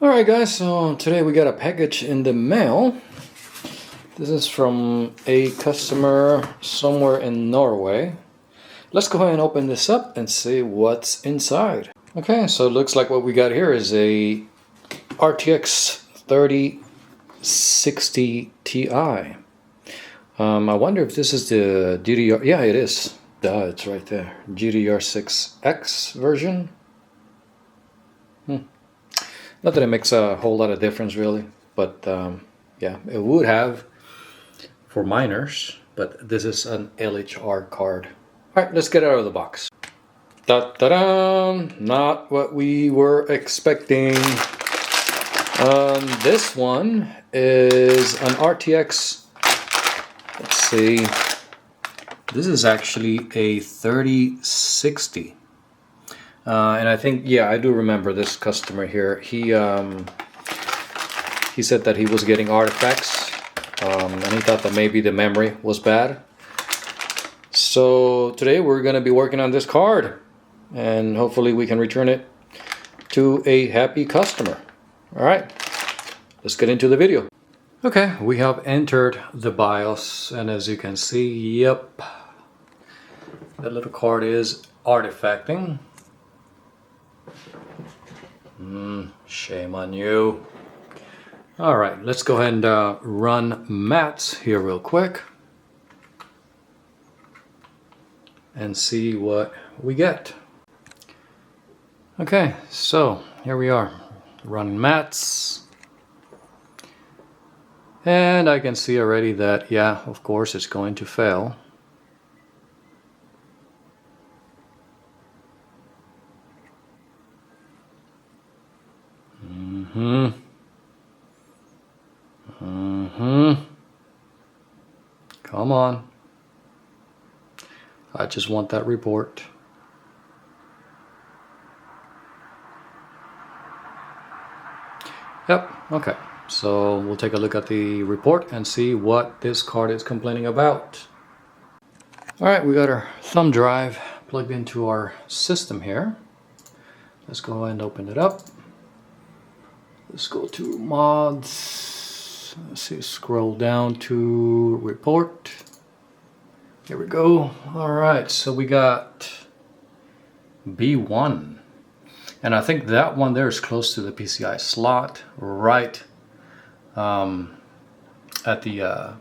Alright guys, so today we got a package in the mail. This is from a customer somewhere in Norway. Let's go ahead and open this up and see what's inside. Okay, so it looks like what we got here is a RTX 3060 Ti. I wonder if this is the DDR. Yeah, it is. Duh, it's right there. GDR6X version. Not that it makes a whole lot of difference really, but yeah, it would have for miners, but this is an LHR card. Alright, let's get it out of the box. Da-da-da! Not what we were expecting. This one is an RTX, let's see, this is actually a 3060. And I think, yeah, I do remember this customer here. He said that he was getting artifacts, and he thought that maybe the memory was bad. So today we're going to be working on this card, and hopefully we can return it to a happy customer. All right, let's get into the video. Okay, we have entered the BIOS, and as you can see, yep, that little card is artifacting. Shame on you. All right, let's go ahead and run mats here real quick and see what we get. Okay, so here we are, running mats. And I can see already that, yeah, of course it's going to fail. Come on. I just want that report. Yep, okay. So we'll take a look at the report and see what this card is complaining about. Alright, we got our thumb drive plugged into our system here. Let's go ahead and open it up. Let's go to mods. Let's see, scroll down to report. Here we go. All right, so we got B1. And I think that one there is close to the PCI slot, right at the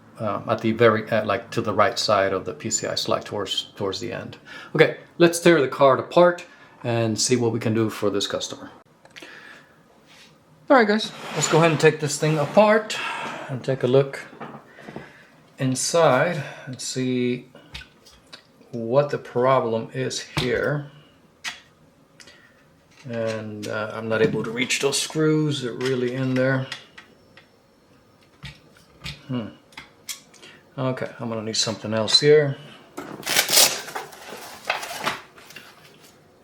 very, like to the right side of the PCI slot towards the end. Okay, let's tear the card apart and see what we can do for this customer. Alright guys, let's go ahead and take this thing apart and take a look inside and see what the problem is here. And I'm not able to reach those screws, they're really in there. Okay, I'm gonna need something else here.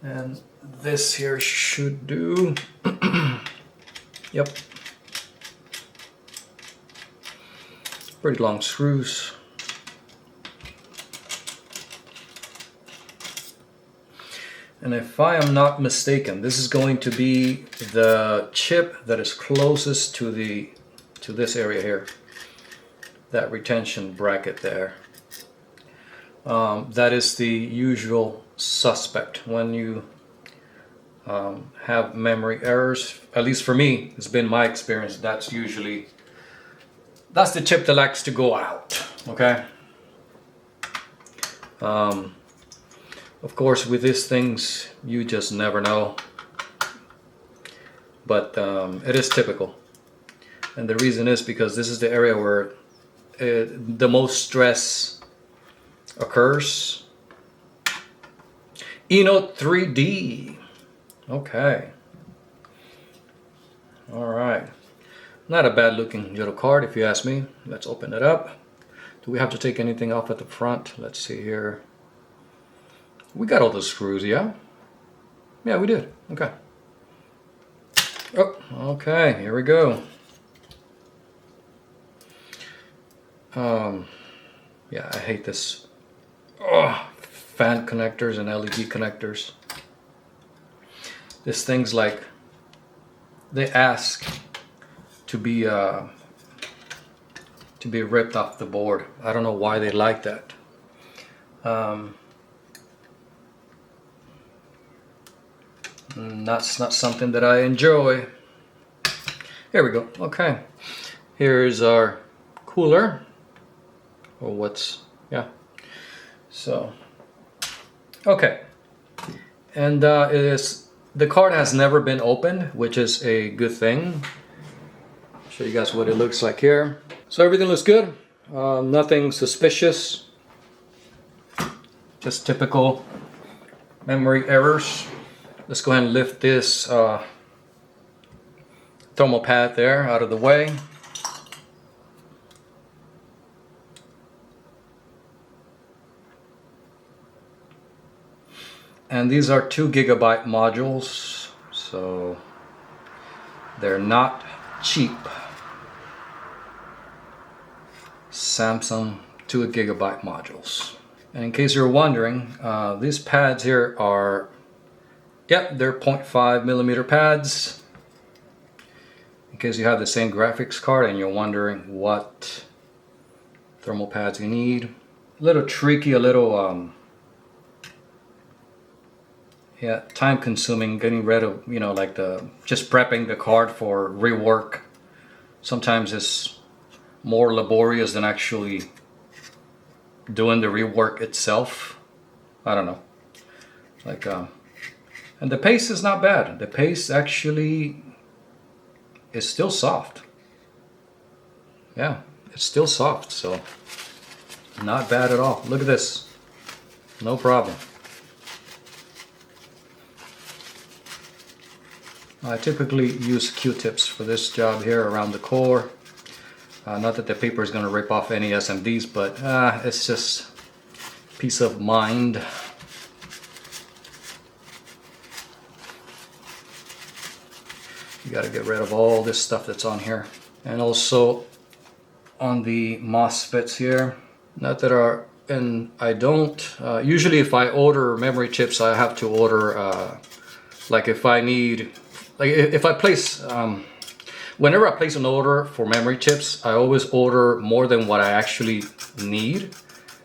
And this here should do. Yep. Pretty long screws. And if I am not mistaken, this is going to be the chip that is closest to this area here. That retention bracket there. That is the usual suspect when you have memory errors. At least for me, it's been my experience, that's the chip that likes to go out. Okay, of course with these things you just never know, but it is typical, and the reason is because this is the area where the most stress occurs. INNO3D. Okay. All right. Not a bad looking little card if you ask me. Let's open it up. Do we have to take anything off at the front? Let's see here. We got all the screws, yeah? Yeah, we did. Okay. Oh, okay. Here we go. Yeah, I hate this. Oh, fan connectors and LED connectors. This thing's like they ask to be ripped off the board. I don't know why they like that. That's not something that I enjoy. Here we go. Okay, here's our cooler, or what's, yeah. So, okay, and the card has never been opened, which is a good thing. Show you guys what it looks like here. So everything looks good. Nothing suspicious. Just typical memory errors. Let's go ahead and lift this thermal pad there out of the way. And these are 2 GB modules, so they're not cheap. Samsung 2 GB modules. And in case you're wondering, these pads here are, yep, they're 0.5 millimeter pads. In case you have the same graphics card and you're wondering what thermal pads you need. A little tricky, a little yeah, time consuming getting rid of, you know, like just prepping the card for rework. Sometimes it's more laborious than actually doing the rework itself. I don't know. Like, and the paste is not bad. The paste actually is still soft. Yeah, it's still soft, so not bad at all. Look at this. No problem. I typically use Q-tips for this job here around the core. Not that the paper is going to rip off any SMDs, but it's just peace of mind. You got to get rid of all this stuff that's on here. And also on the MOSFETs here. Not that are, and I don't, usually if I order memory chips, I have to order, like if I need, like if I place, whenever I place an order for memory chips, I always order more than what I actually need.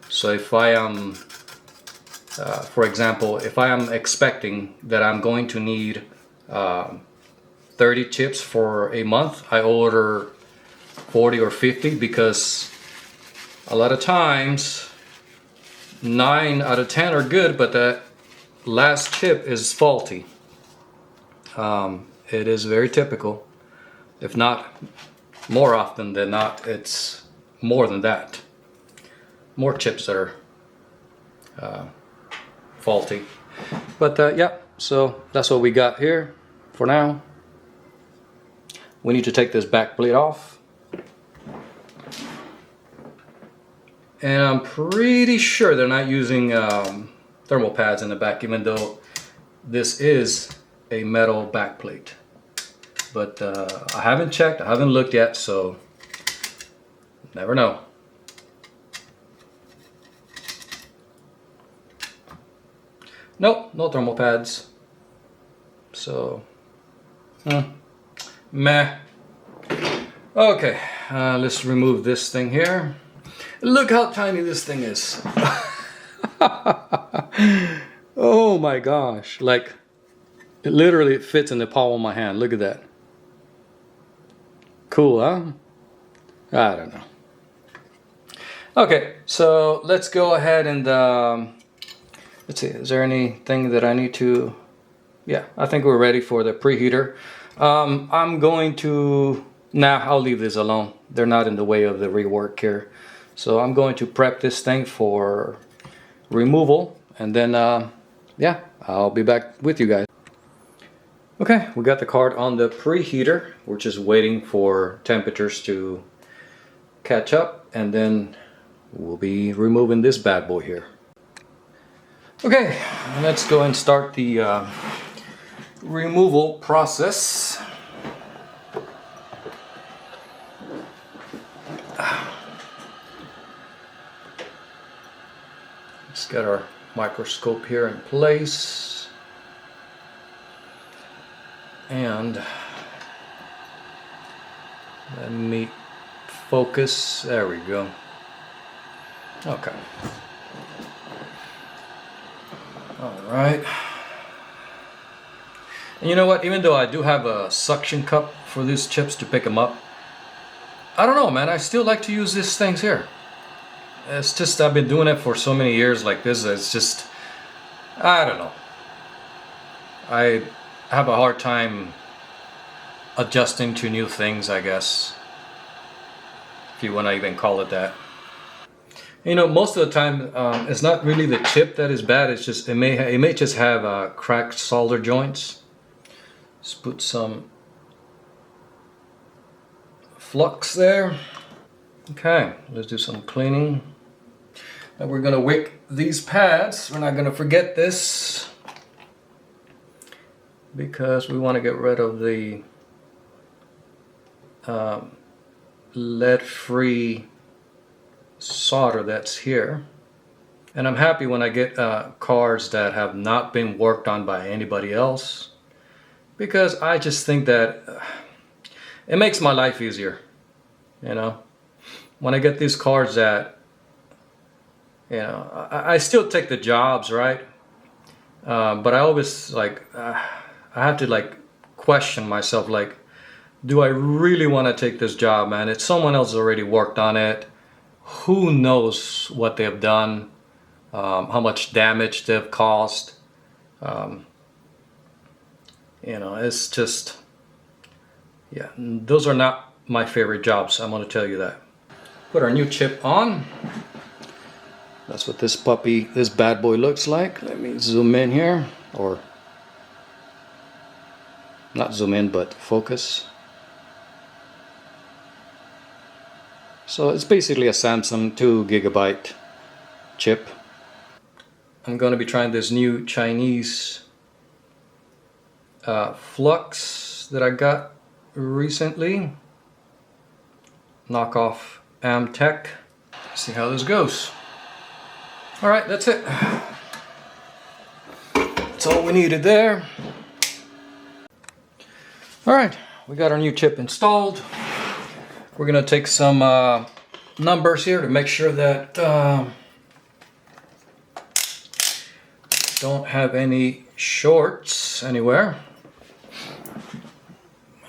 So if I am, for example, if I am expecting that I'm going to need 30 chips for a month, I order 40 or 50 because a lot of times 9 out of 10 are good, but that last chip is faulty. It is very typical. If not more often than not, it's more than that. More chips that are faulty. But yeah, so that's what we got here for now. We need to take this back plate off. And I'm pretty sure they're not using thermal pads in the back, even though this is a metal back plate. But I haven't checked, I haven't looked yet, so never know. Nope, no thermal pads. So, meh. Okay, let's remove this thing here. Look how tiny this thing is. Oh my gosh, like it literally fits in the palm of my hand. Look at that. Cool, huh? I don't know. Okay, so let's go ahead and let's see, is there anything that I need to, yeah, I think we're ready for the preheater. I'm going to, nah, I'll leave this alone. They're not in the way of the rework here. So I'm going to prep this thing for removal, and then yeah, I'll be back with you guys. Okay, we got the card on the preheater. We're just waiting for temperatures to catch up, and then we'll be removing this bad boy here. Okay, let's go and start the removal process. Let's get our microscope here in place. And Let me focus. There we go. Okay. All right. And you know what? Even though I do have a suction cup for these chips to pick them up, I don't know, man. I still like to use these things here. It's just I've been doing it for so many years like this. It's just, I don't know. I have a hard time adjusting to new things, I guess, if you want to even call it that. You know, most of the time, it's not really the chip that is bad. It's just it may just have cracked solder joints. Let's put some flux there. Okay, let's do some cleaning. Now we're gonna wick these pads. We're not gonna forget this because we want to get rid of the lead-free solder that's here. And I'm happy when I get cards that have not been worked on by anybody else, because I just think that it makes my life easier. You know, when I get these cards that, you know, I still take the jobs, right? But I always like I have to like question myself, like, do I really want to take this job, man? It's someone else already worked on it. Who knows what they've done, how much damage they've caused. You know, it's just, yeah, those are not my favorite jobs, I'm going to tell you that. Put our new chip on. That's what this bad boy looks like. Let me zoom in here, or not zoom in, but focus. So it's basically a Samsung 2 GB chip. I'm going to be trying this new Chinese flux that I got recently. Knockoff Amtech. See how this goes. Alright, that's it. That's all we needed there. Alright, we got our new chip installed. We're going to take some numbers here to make sure that don't have any shorts anywhere.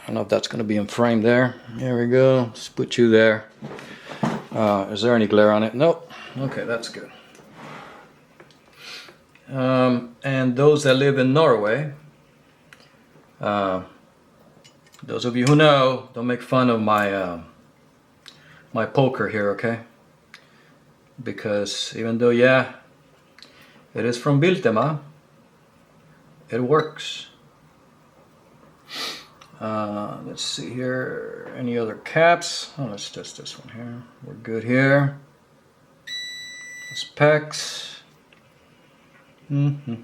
I don't know if that's going to be in frame there. There we go. Let's put you there. Is there any glare on it? Nope. Okay, that's good. And those that live in Norway, those of you who know, don't make fun of my my poker here, okay? Because even though, yeah, it is from Biltema, it works. Let's see here, any other caps? Oh, let's test this one here. We're good here. Specs. Memory,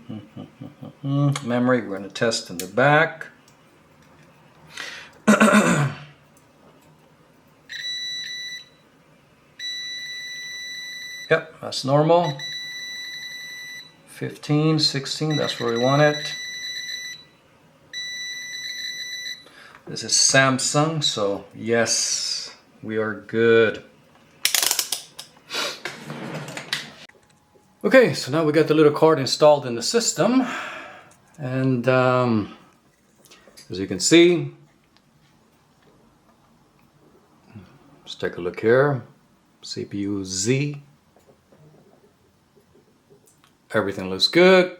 we're going to test in the back. Yep, that's normal. 15, 16, that's where we want it. This is Samsung, so yes, we are good. Okay, so now we got the little card installed in the system, and as you can see, let's take a look here. CPU Z. Everything looks good.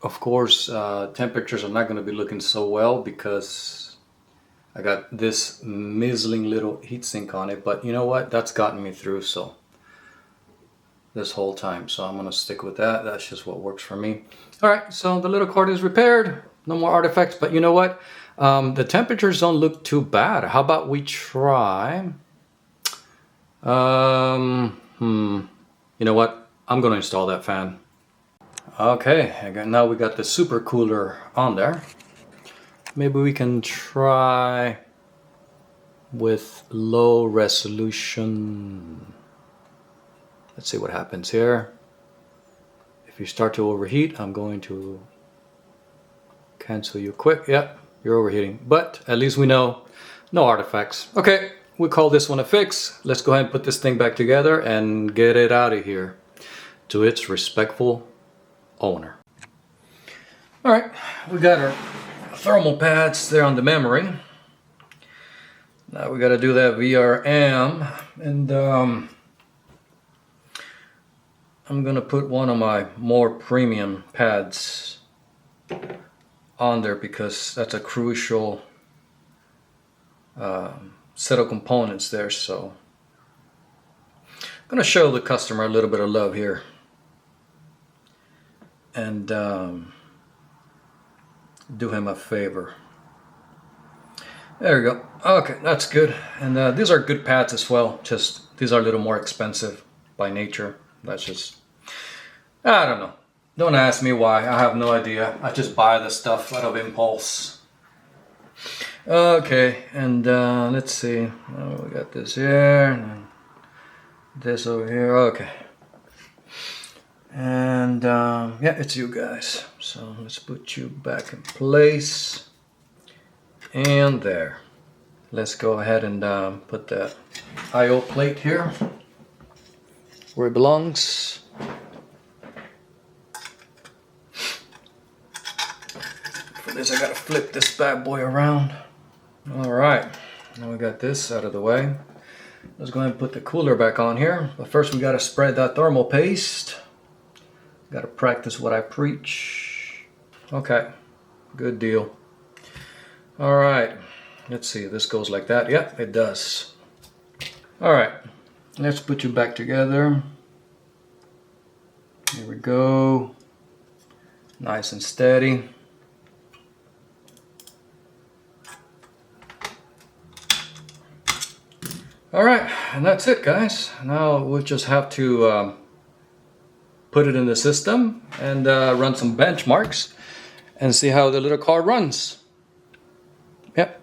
Of course, temperatures are not going to be looking so well because I got this mizzling little heatsink on it, but you know what? That's gotten me through so this whole time, so I'm going to stick with that. That's just what works for me. Alright, so the little card is repaired. No more artifacts, but you know what? The temperatures don't look too bad. How about we try... You know what? I'm going to install that fan. Okay, now we got the super cooler on there. Maybe we can try with low resolution. Let's see what happens here. If you start to overheat, I'm going to cancel you quick. Yep, you're overheating. But at least we know No artifacts. Okay, we call this one a fix. Let's go ahead and put this thing back together and get it out of here to its respectful owner. All right, we got our thermal pads there on the memory. Now we got to do that VRM, and I'm gonna put one of my more premium pads on there because that's a crucial set of components there. So I'm gonna show the customer a little bit of love here, and do him a favor. There we go. Okay, that's good. And these are good pads as well, just these are a little more expensive by nature. That's just, I don't know. Don't ask me why, I have no idea. I just buy the stuff out of impulse. Okay, and let's see. Oh, we got this here, and this over here. Okay. And yeah, it's you guys. So let's put you back in place. And there. Let's go ahead and put that I/O plate here where it belongs. For this, I gotta flip this bad boy around. All right, now we got this out of the way. Let's go ahead and put the cooler back on here. But first, we gotta spread that thermal paste. Gotta practice what I preach. Okay, good deal. All right, let's see, this goes like that. Yep, it does. All right, let's put you back together. Here we go. Nice and steady. All right, and that's it, guys. Now we'll just have to put it in the system and run some benchmarks and see how the little card runs. Yep.